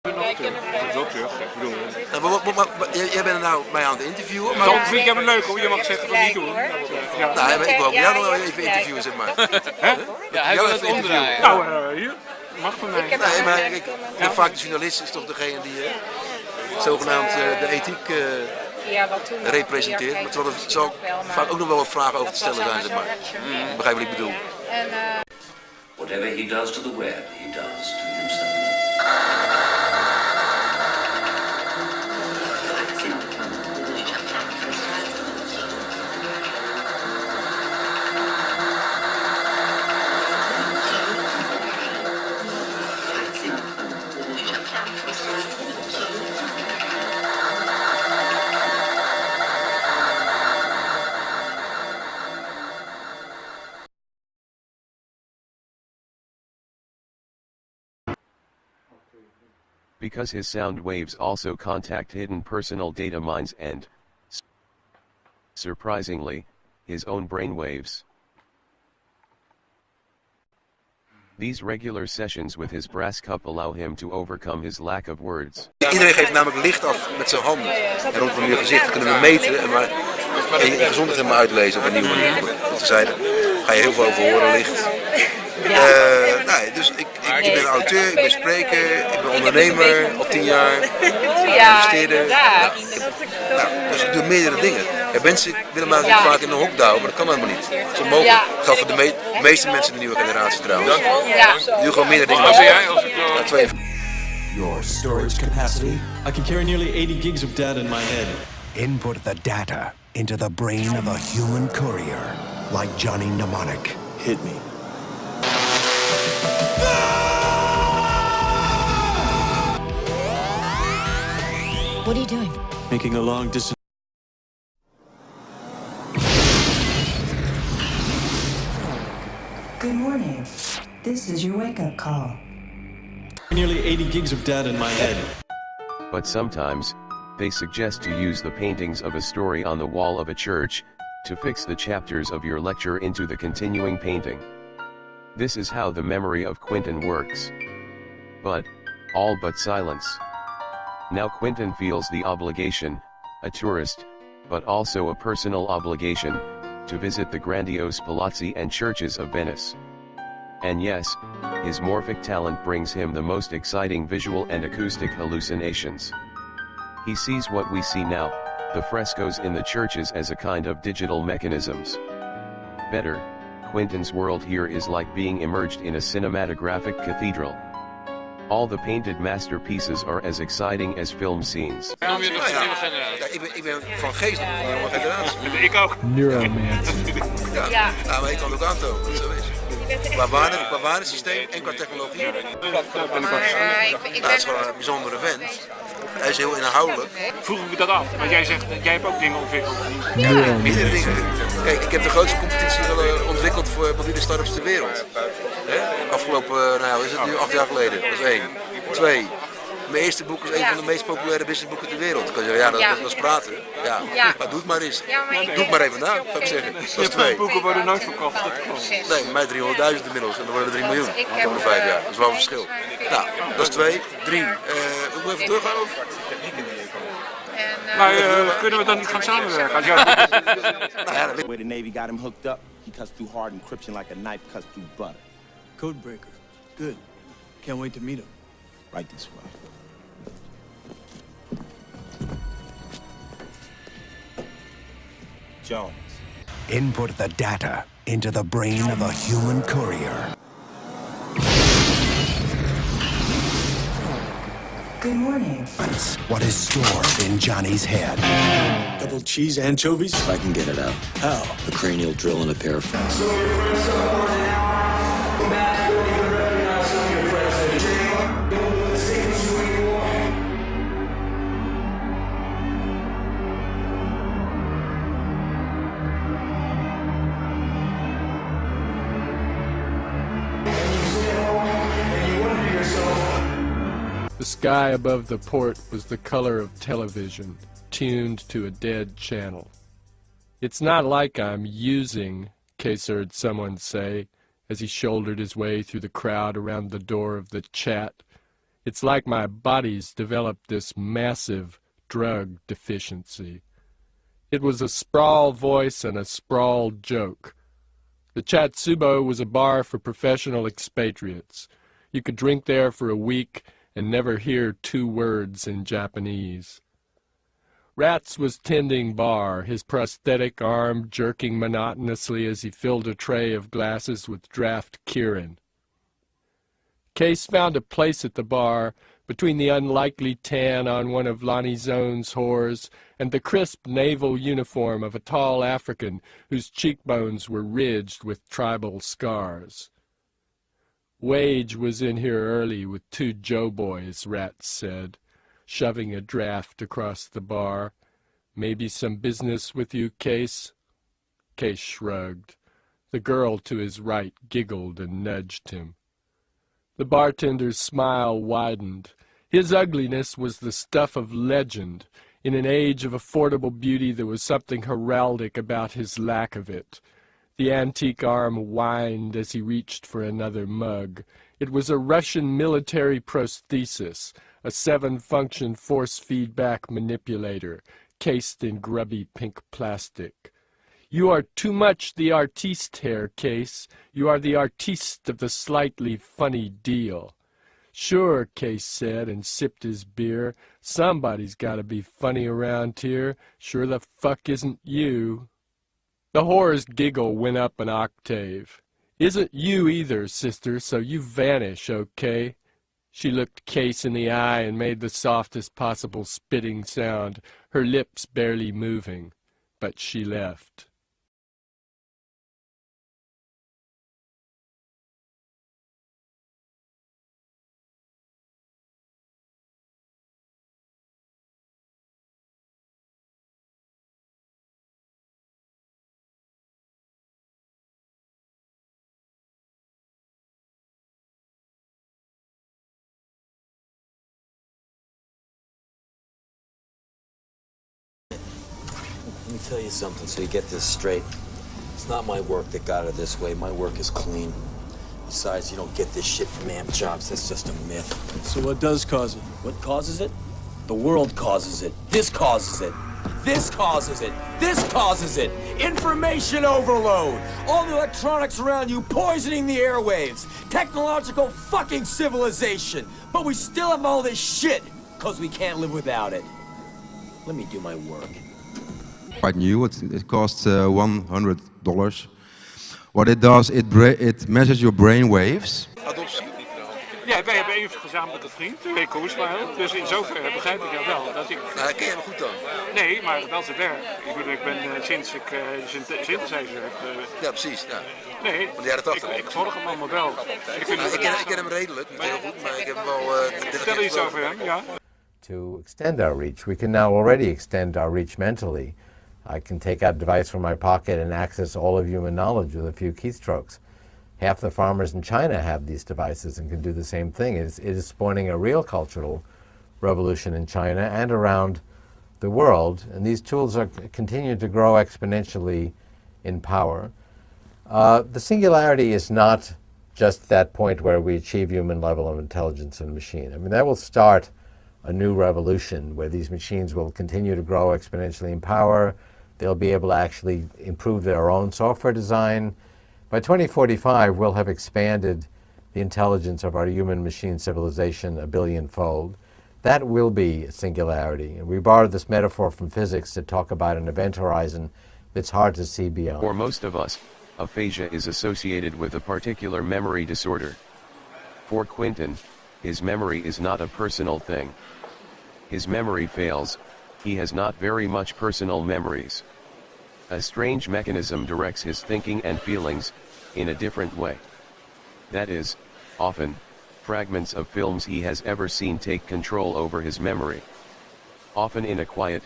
Zo terug, ik bedoel. Jij bent nou mij aan het interviewen. Maar dat vind ik helemaal leuk hoor, je mag zeggen van niet doen. Ja. Nou, ik wil ook jou nog wel even interviewen, zeg maar. Ja, hij wil het omdraaien. Nou, hier, mag van mij. Nee, maar vaak de journalist is toch degene die zogenaamd de ethiek representeert. Maar terwijl er zal vaak ook nog wel wat vragen over te stellen zijn, zeg maar. Begrijp wat ik bedoel. Whatever he does to the web, he does to himself. Because his sound waves also contact hidden personal data mines and, surprisingly, his own brain waves. These regular sessions with his brass cup allow him to overcome his lack of words. Iedereen geeft namelijk licht af met zijn handen. En rondom je gezicht kunnen we meten, maar je gezondheid helemaal uitlezen op een nieuwe manier. Wat we zeiden, ga je heel veel over horen licht. Nee, dus ik ben een auteur, ik ben spreker, ik ben ondernemer al 10 jaar, investeerder. Dus ik doe meerdere dingen. Ja, mensen willen mij natuurlijk vaak in een hok douwen, maar dat kan helemaal niet. Zo mogelijk. Dat geldt voor de meeste mensen in de nieuwe generatie trouwens. Die doen gewoon meerdere dingen. Your storage capacity? I can carry nearly 80 gigs of data in my head. Input the data into the brain of a human courier, like Johnny Mnemonic. Hit me. What are you doing? Making a long distance. Good morning. This is your wake-up call. Nearly 80 gigs of data in my head. But sometimes, they suggest to use the paintings of a story on the wall of a church, to fix the chapters of your lecture into the continuing painting. This is how the memory of Quinten works. But, all but silence. Now Quinten feels the obligation, a tourist, but also a personal obligation, to visit the grandiose palazzi and churches of Venice. And yes, his morphic talent brings him the most exciting visual and acoustic hallucinations. He sees what we see now, the frescoes in the churches as a kind of digital mechanisms. Better, Quinten's world here is like being immersed in a cinematographic cathedral. All the painted masterpieces are as exciting as film scenes. Ik ben van Geest van de jonge generatie. Ik ook. Neuromancers. Ja, maar ik kan het ook aantonen, dat zo is. Qua waardesysteem en qua technologie. Het is gewoon een bijzondere vent. Hij is heel inhoudelijk. Vroeg ik me dat af, want jij zegt, jij hebt ook dingen ontwikkeld. Ja, meerdere dingen. Kijk, ik heb de grootste competitie ontwikkeld voor mobiele start-ups ter wereld. Afgelopen, nou is het nu 8 jaar geleden, dat is 1. 2. Mijn eerste boek is een van de meest populaire businessboeken ter wereld. Dan kan je zeggen, ja, dat is praten. Ja, maar doe het maar eens. Doe het maar even na, zou ik zeggen. Dat is 2. Boeken worden nooit verkocht. Nee, bij mij 300.000 inmiddels en dan worden er 3 miljoen. De komende 5 jaar. Dat is wel een verschil. Nou, dat is 2. 3. Moet ik even teruggaan? Maar kunnen we dan niet gaan samenwerken? The way the Navy got him hooked up, he cuts through hard encryption like a knife cuts through butter. Codebreaker. Good. Can't wait to meet him. Right this way. Jones. Input the data into the brain of a human courier. Good morning. What is stored in Johnny's head? Double cheese anchovies? I can get it out. How? A cranial drill and a pair of friends. The sky above the port was the color of television, tuned to a dead channel. It's not like I'm using, Case heard someone say, as he shouldered his way through the crowd around the door of the chat. It's like my body's developed this massive drug deficiency. It was a sprawl voice and a sprawled joke. The Chatsubo was a bar for professional expatriates. You could drink there for a week and never hear 2 words in Japanese. Rats was tending bar, his prosthetic arm jerking monotonously as he filled a tray of glasses with draft Kirin. Case found a place at the bar between the unlikely tan on one of Lonnie Zone's whores and the crisp naval uniform of a tall African whose cheekbones were ridged with tribal scars. Wage was in here early with 2 Joe boys, Rats said, shoving a draft across the bar. Maybe some business with you, Case? Case shrugged. The girl to his right giggled and nudged him. The bartender's smile widened. His ugliness was the stuff of legend. In an age of affordable beauty, there was something heraldic about his lack of it. The antique arm whined as he reached for another mug. It was a Russian military prosthesis, a 7-function force feedback manipulator, cased in grubby pink plastic. You are too much the artiste here, Case. You are the artiste of the slightly funny deal. Sure, Case said, and sipped his beer. Somebody's got to be funny around here. Sure the fuck isn't you. The whore's giggle went up an octave. Isn't you either, sister, so you vanish, okay? She looked Case in the eye and made the softest possible spitting sound, her lips barely moving. But she left. Let me tell you something so you get this straight. It's not my work that got her this way. My work is clean. Besides, you don't get this shit from amp jobs. That's just a myth. So what does cause it? What causes it? The world causes it. This causes it. This causes it. This causes it. Information overload. All the electronics around you poisoning the airwaves. Technological fucking civilization. But we still have all this shit because we can't live without it. Let me do my work. Quite new. It costs $100. What it does, it measures your brain waves. Adoptie. Ja, wij hebben een gezamenlijke vriend, Kurzweil. Dus in zoverre begrijp ik jou wel. Dat ik... Nou, ken je hem goed dan? Nee, maar wel zijn werk. Ik ben sinds ik synthesizer heb... Ja, precies. Ja. Nee, van de jaren 80. Ik volg hem allemaal wel. Ik ken hem redelijk, niet heel goed, maar ik heb hem wel... Vertel iets over hem, ja. To extend our reach, we can now already extend our reach mentally. I can take out a device from my pocket and access all of human knowledge with a few keystrokes. Half the farmers in China have these devices and can do the same thing. It is spawning a real cultural revolution in China and around the world, and these tools are continue to grow exponentially in power. The singularity is not just that point where we achieve human level of intelligence in a machine. I mean, that will start a new revolution where these machines will continue to grow exponentially in power. They'll be able to actually improve their own software design. By 2045, we'll have expanded the intelligence of our human-machine civilization a billion-fold. That will be a singularity. And we borrowed this metaphor from physics to talk about an event horizon that's hard to see beyond. For most of us, aphasia is associated with a particular memory disorder. For Quinten, his memory is not a personal thing. His memory fails, he has not very much personal memories. A strange mechanism directs his thinking and feelings, in a different way. That is, often, fragments of films he has ever seen take control over his memory. Often in a quiet,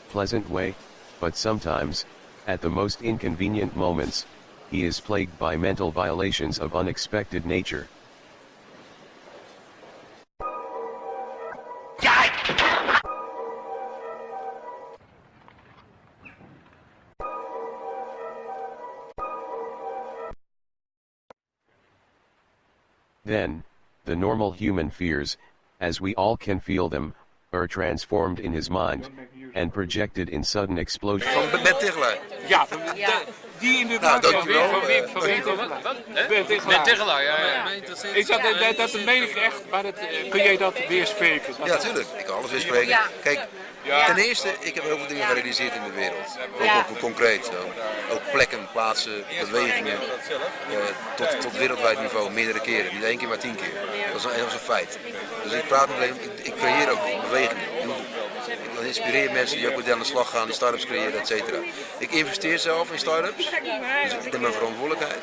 pleasant way, but sometimes, at the most inconvenient moments, he is plagued by mental violations of unexpected nature. Then, the normal human fears, As we all can feel them, are transformed in his mind, and projected in sudden explosion. Van Ben Tichelaar. Ja, die inderdaad. Nou, dankjewel. Van wie komen? Ben Tichelaar, ja. Ik zat, dat meen ik echt, maar kun jij dat weerspreken? Ja, tuurlijk. Ik kan alles weerspreken. Kijk, ten eerste, ik heb heel veel dingen gerealiseerd in de wereld. Ook concreet. Zo. Ook plekken, plaatsen, bewegingen. Tot wereldwijd niveau, meerdere keren. Niet 1 keer, maar 10 keer. Dat is een feit. Dus ik praat met ik creëer ook bewegingen. Ik inspireer mensen die ook weer aan de slag gaan, die start-ups creëren, et cetera. Ik investeer zelf in start-ups, dus ik neem mijn verantwoordelijkheid.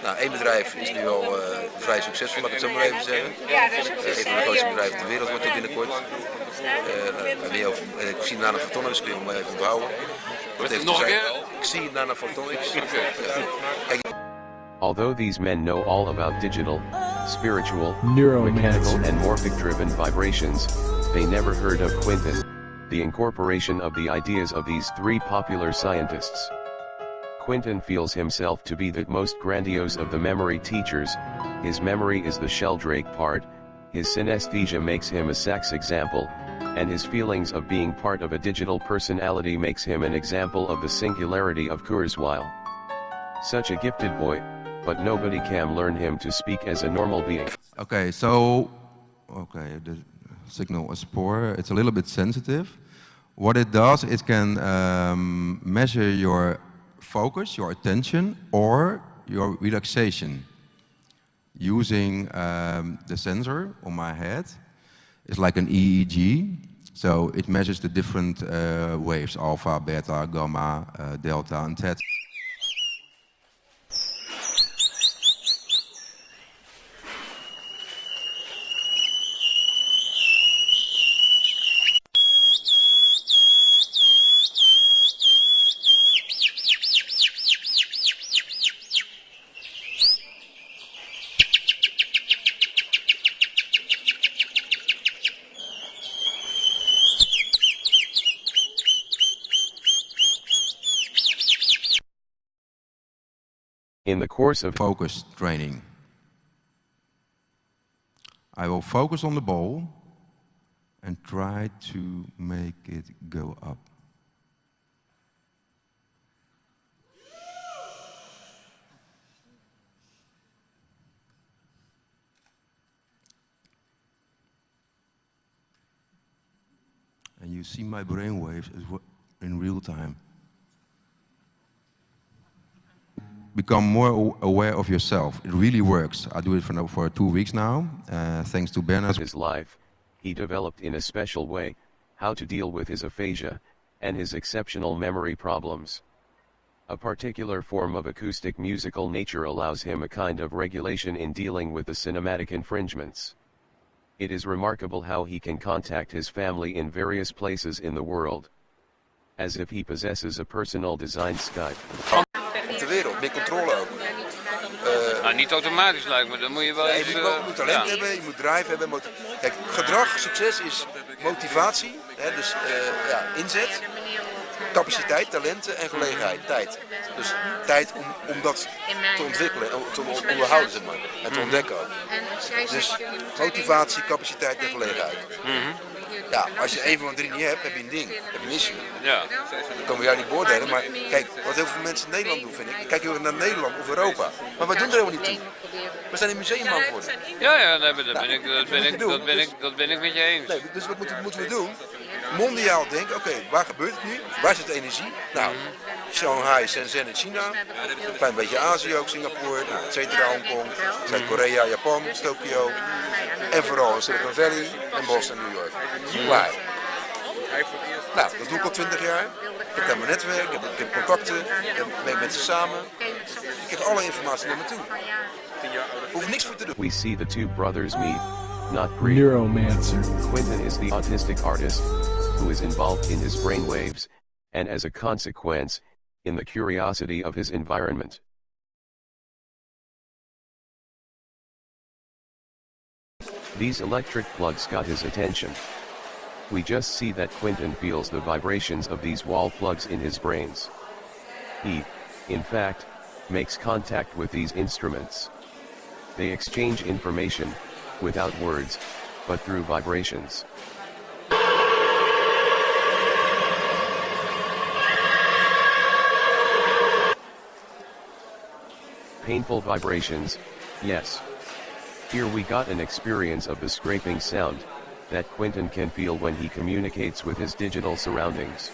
Nou, 1 bedrijf is nu al vrij succesvol, laat ik het zo maar even zeggen. Een van de grootste bedrijven ter wereld wordt er binnenkort. Ik zie nanophotonics, kun je me even onthouden. Nog een keer? Ik zie nanophotonics. Although these men know all about digital, spiritual, Neuromancers, mechanical and morphic-driven vibrations, they never heard of Quinten, the incorporation of the ideas of these 3 popular scientists. Quinten feels himself to be the most grandiose of the memory teachers. His memory is the sheldrake part, his synesthesia makes him a sex example, and his feelings of being part of a digital personality makes him an example of the singularity of Kurzweil. Such a gifted boy, but nobody can learn him to speak as a normal being. Okay, so, the signal is poor. It's a little bit sensitive. What it does, it can measure your focus, your attention, or your relaxation. Using the sensor on my head, it's like an EEG. So it measures the different waves, alpha, beta, gamma, delta, and theta. In the course of focus training, I will focus on the ball and try to make it go up. And you see my brainwaves in real time. Become more aware of yourself. It really works. I do it for 2 weeks now, thanks to Bernard. His life, he developed in a special way, how to deal with his aphasia, and his exceptional memory problems. A particular form of acoustic musical nature allows him a kind of regulation in dealing with the cinematic infringements. It is remarkable how he can contact his family in various places in the world. As if he possesses a personal designed Skype. Op de wereld, meer controle ook. Niet automatisch lijkt me, dan moet je wel even... Je moet talent hebben, je moet drive hebben. Kijk, gedrag, succes is motivatie, hè, dus inzet, capaciteit, talenten en gelegenheid, tijd. Dus tijd om dat te ontwikkelen, te onderhouden zeg maar, en te ontdekken ook. Dus motivatie, capaciteit en gelegenheid. Ja, als je 1 van de 3 niet hebt, heb je een ding, heb je een issue. Ja. Dat komen we jou niet beoordelen, maar kijk, wat heel veel mensen in Nederland doen, vind ik. Kijk heel erg naar Nederland of Europa, maar wij doen er helemaal niet toe. We zijn een museumman voor. Ja, dat ben ik met je eens. Nee, dus wat moeten we doen? Mondiaal denken, oké, waar gebeurt het nu? Waar zit de energie? Nou, Shanghai, Shenzhen in China, een klein beetje Azië ook, Singapore, nou, et cetera, Hongkong, Zuid-Korea, Japan, Tokio en vooral Silicon Valley en Boston en New York. Waar? Nou, dat doe ik al 20 jaar. Ik heb daar mijn netwerk, ik heb contacten, ik ben met ze samen. Ik krijg alle informatie naar me toe. Hoef niks voor te doen. We see the 2 brothers meet, not greet. Neuromancer. Quinten is the autistic artist, who is involved in his brainwaves, and as a consequence, in the curiosity of his environment. These electric plugs got his attention. We just see that Quinten feels the vibrations of these wall plugs in his brains. He, in fact, makes contact with these instruments. They exchange information, without words, but through vibrations. Painful vibrations, yes. Here we got an experience of the scraping sound that Quinten can feel when he communicates with his digital surroundings.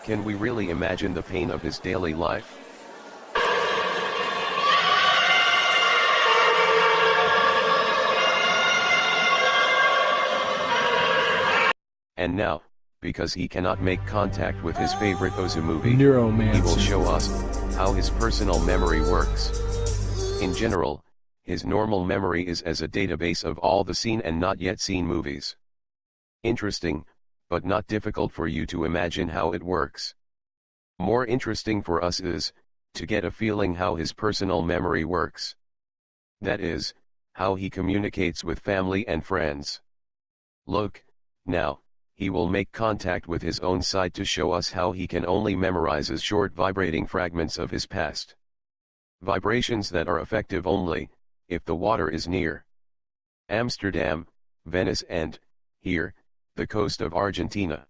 Can we really imagine the pain of his daily life? And now, because he cannot make contact with his favorite Ozu movie, Neuromancers. he will show us how his personal memory works. In general, his normal memory is as a database of all the seen and not yet seen movies. Interesting, but not difficult for you to imagine how it works. More interesting for us is, to get a feeling how his personal memory works. That is, how he communicates with family and friends. Look, now, he will make contact with his own side to show us how he can only memorize short vibrating fragments of his past. Vibrations that are effective only, if the water is near. Amsterdam, Venice and, here, the coast of Argentina.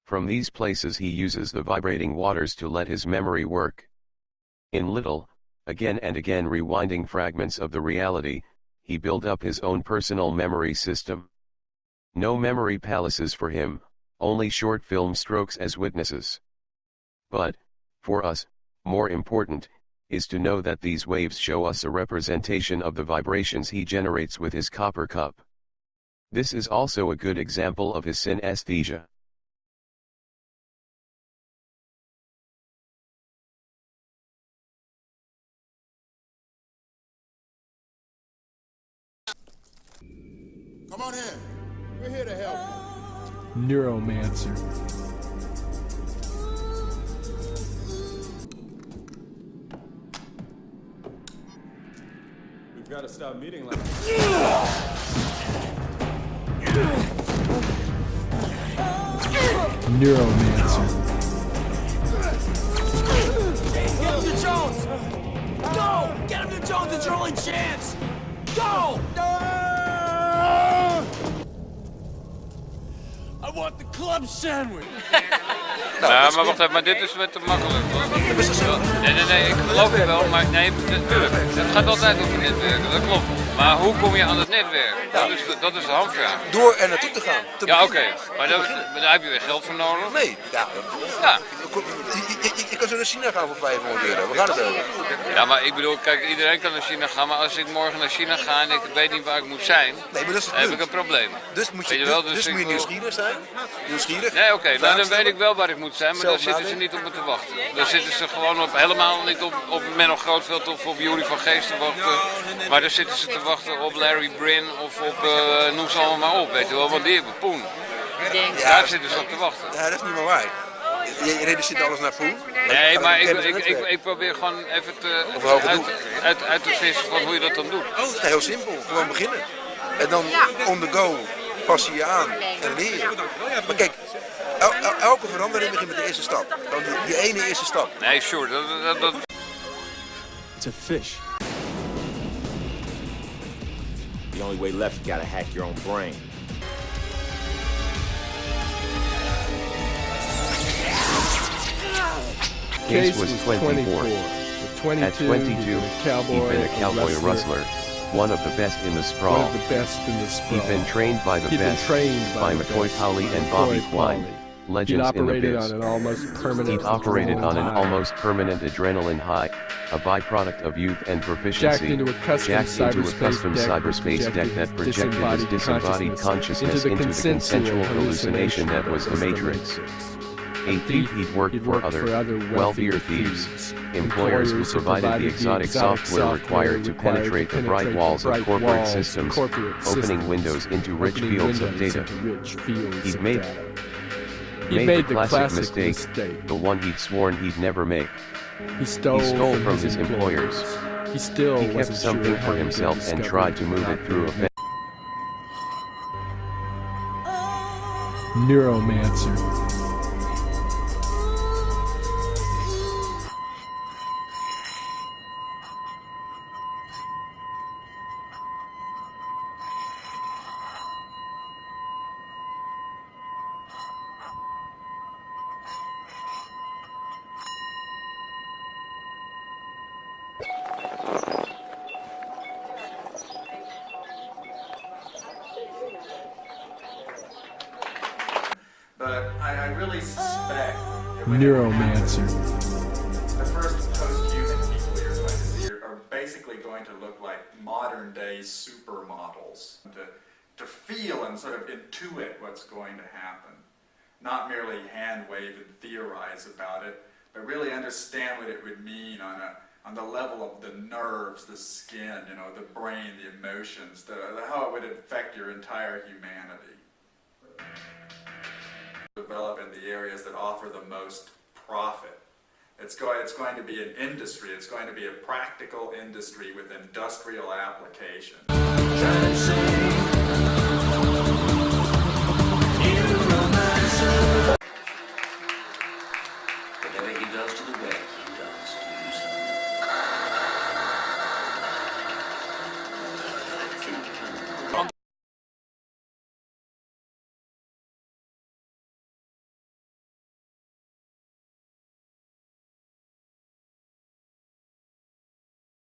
From these places he uses the vibrating waters to let his memory work. In little, again and again rewinding fragments of the reality, he built up his own personal memory system. No memory palaces for him, only short film strokes as witnesses. But, for us, more important, is to know that these waves show us a representation of the vibrations he generates with his copper cup. This is also a good example of his synesthesia. Come on in. We're here to help you. Neuromancer. We've got to stop meeting like Neuromancer. Get him to Jones! Go! Get him to Jones, it's your only chance! Go! I want the club sandwich! Ja, maar wacht even, maar dit is met te makkelijk. Nee, ik geloof je wel, maar nee, natuurlijk. Het gaat altijd over netwerken, dat klopt. Maar hoe kom je aan het netwerk? Dat is de hamvraag. Door er naartoe te gaan. Ja, oké. Maar daar heb je weer geld voor nodig. Nee, ja. Je kan zo naar China gaan voor €500. Waar gaat het over? Ja, maar ik bedoel, kijk, iedereen kan naar China gaan, maar als ik morgen naar China ga en ik weet niet waar ik moet zijn, nee, maar dat is dan heb ik een probleem. Dus moet je nieuwsgierig zijn. Nieuwsgierig. Nee, oké, nou dan weet ik wel waar ik moet zijn, maar dan zitten ze niet op me te wachten. Dan zitten ze gewoon helemaal niet op Menno Grootveld of op Yuri van Geest te wachten. Maar dan zitten ze te wachten op Larry Brin of op, noem ze allemaal maar op, weet je wel, want die hebben poen. Daar zitten ze op te wachten. Ja, dat is niet meer waar. Je reduceert alles naar poen. Nee, maar ik probeer gewoon even uit te vissen van hoe je dat dan doet. Ja, heel simpel, gewoon beginnen. En dan on the go pas je aan en leer je. Maar kijk, elke verandering begint met de eerste stap. Dan die ene eerste stap. Nee, sure. It's a fish. The only way left, you gotta hack your own brain. Case was 24. At 22, he'd been a cowboy rustler, one of the best in the sprawl. He'd been trained by the best, by McCoy Polly and Bobby Quine, legends in the biz. He'd operated on an almost permanent adrenaline high, a byproduct of youth and proficiency, jacked into a custom cyberspace deck that projected his disembodied consciousness into the consensual hallucination that was the Matrix. A thief, he'd worked for other, wealthier thieves, employers who provided the exotic software required to penetrate the bright walls of corporate systems, opening windows into rich fields of data. He'd made the classic mistake, the one he'd sworn he'd never make. He stole from his employers. He kept something for himself and tried to move it through a Neuromancer. but I really suspect Neuromancer. the first post-human people you're going to see are basically going to look like modern-day supermodels. To feel and sort of intuit what's going to happen. Not merely hand-wave and theorize about it, but really understand what it would mean on the level of the nerves, the skin, you know, the brain, the emotions, how it would affect your entire humanity. Develop in the areas that offer the most profit. It's going to be an industry, it's going to be a practical industry with industrial applications.